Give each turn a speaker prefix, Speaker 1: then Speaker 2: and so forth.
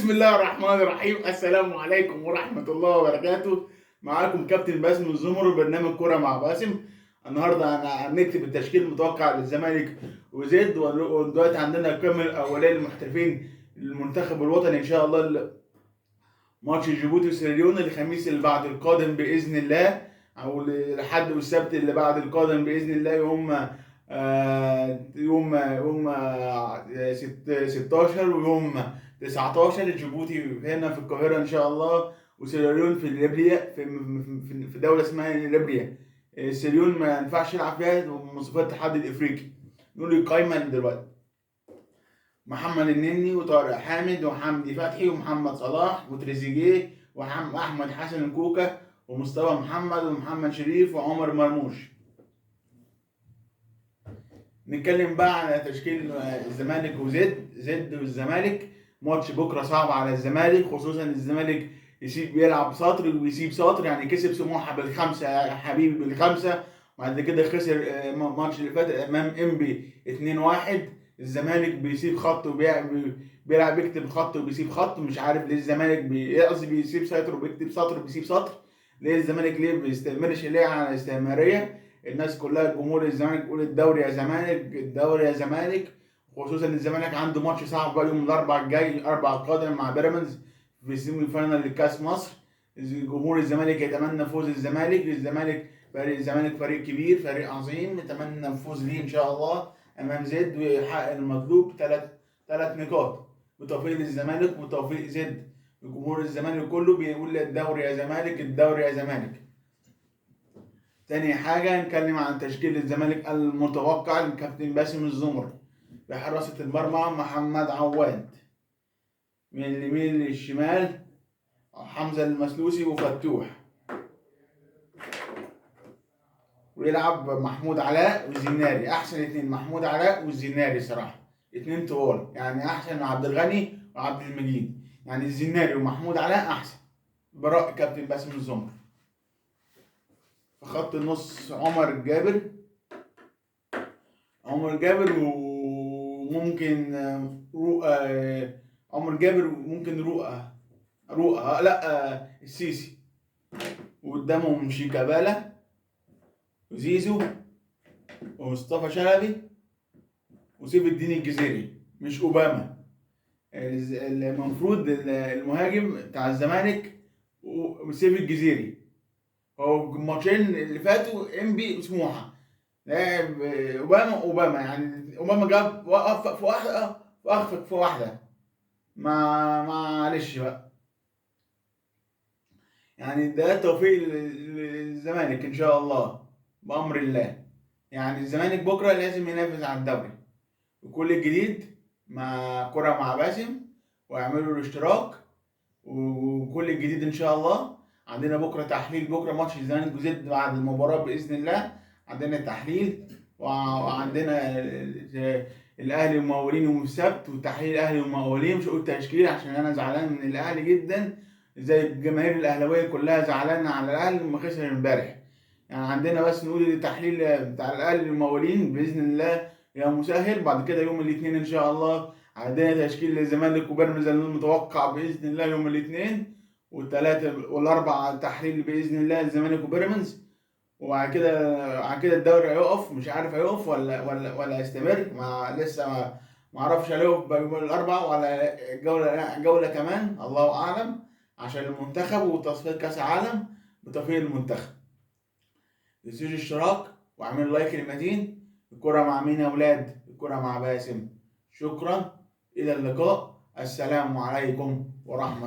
Speaker 1: بسم الله الرحمن الرحيم. السلام عليكم ورحمة الله وبركاته. معاكم كابتن باسم الزمر وبرنامج كرة مع باسم. النهارده هنكتب التشكيل المتوقع للزمالك وزد، ودلوقتي عندنا القائمة الأولية للمحترفين المنتخب الوطني إن شاء الله. ماتش جيبوتي وسيراليون الخميس اللي بعد القادم بإذن الله، أو الأحد والسبت اللي بعد القادم بإذن الله، يوم 16 ويوم 19. جيبوتي هنا في القاهرة إن شاء الله، وسيراليون في ليبيا، في دولة اسمها ليبيا. سيراليون ما ينفعش يلعب فيها مواصفات الاتحاد الإفريقي. نقول القايمة دلوقتي: محمد النني وطارق حامد وحمدي فتحي ومحمد صلاح وتريزيجيه وأحمد حسن كوكا ومصطفى محمد ومحمد شريف وعمر مرموش. نتكلم بقى على تشكيل الزمالك زد والزمالك. ماتش بكره صعب على الزمالك، خصوصا الزمالك بيلعب سطر ويسيب سطر. يعني كسب سموحه بالخمسه يا حبيبي، بالخمسه، وبعد كده خسر الماتش اللي فات امام انبي 2-1. الزمالك بيسيب خط بيلعب بيكتب خط وبيسيب خط. مش عارف ليه الزمالك قصدي بيسيب سطر وبيكتب سطر وبيسيب سطر. ليه الزمالك ليه بيستمرش ليه على استمراريه؟ الناس كلها جمهور الزمالك بيقول الدوري يا زمالك، الدوري يا زمالك، خصوصا الزمالك عنده ماتش صعب بقى يوم الاربعاء الجاي، الاربعاء القادم، مع بيراميدز في سيمي فاينال لكاس مصر. جمهور الزمالك يتمنى فوز الزمالك فريق كبير، فريق عظيم، يتمنى الفوز ليه ان شاء الله امام زد ويحقق المطلوب، ثلاث نقاط بتوفيق الزمالك وتوفيق زد. جمهور الزمالك كله بيقول الدوري يا زمالك، الدوري يا زمالك. تاني حاجة نتكلم عن تشكيل الزمالك المتوقع للكابتن باسم الزمر. بحراسة المرمى محمد عواد، من اليمين للشمال حمزة المسلوسي وفتوح، ويلعب محمود علاء والزناري. أحسن اتنين محمود علاء والزناري صراحة، اتنين طوال، يعني أحسن من عبد الغني وعبد المجيد. يعني الزناري ومحمود علاء أحسن برأي كابتن باسم الزمر. في خط النص عمر جابر وممكن عمر جابر وممكن رؤى لا السيسي، وقدامهم شيكابالا وزيزو ومصطفى شلبي وسيف الدين الجزيري، مش اوباما. المفروض المهاجم بتاع الزمالك وسيف الجزيري. هو الماتشين اللي فاتوا انبي وسموحه لاعب اوباما، يعني اوباما جاب وقف في واحده واخفق في واحده. معلش بقى، يعني ده توفيق للزمالك ان شاء الله بامر الله. يعني الزمالك بكره لازم ينافس على الدوري. وكل الجديد مع كرة مع باسم، واعملوا الاشتراك. وكل الجديد ان شاء الله. عندنا بكره تحليل، بكره ماتش الزمالك وزد بعد المباراه باذن الله عندنا تحليل. وعندنا الاهلي ومقاولين يوم السبت، وتحليل الاهلي ومقاولين. مش هقول تشكيل عشان انا زعلان من الاهلي جدا، زي الجماهير الاهلاويه كلها زعلانه على الاهلي لما خسر امبارح. يعني عندنا بس نقول التحليل بتاع الاهلي والمقاولين باذن الله يا مسهل. بعد كده يوم الاثنين ان شاء الله عندنا تشكيل للزمالك وبيراميدز المتوقع باذن الله يوم الاثنين، والثلاثه والاربعه تحليل باذن الله الزمالك وبيراميدز. وبعد كده الدوري هيقف، مش عارف هيقف ولا هيستمر. لسه ما اعرفش هيقف يوم الاربعاء ولا جوله كمان، الله اعلم، عشان المنتخب وتصفيه كاس عالم بتوفيق المنتخب. تنسوش الاشتراك واعملوا لايك للمتين. الكرة مع مين يا ولاد؟ الكرة مع باسم. شكرا، إلى اللقاء، السلام عليكم ورحمة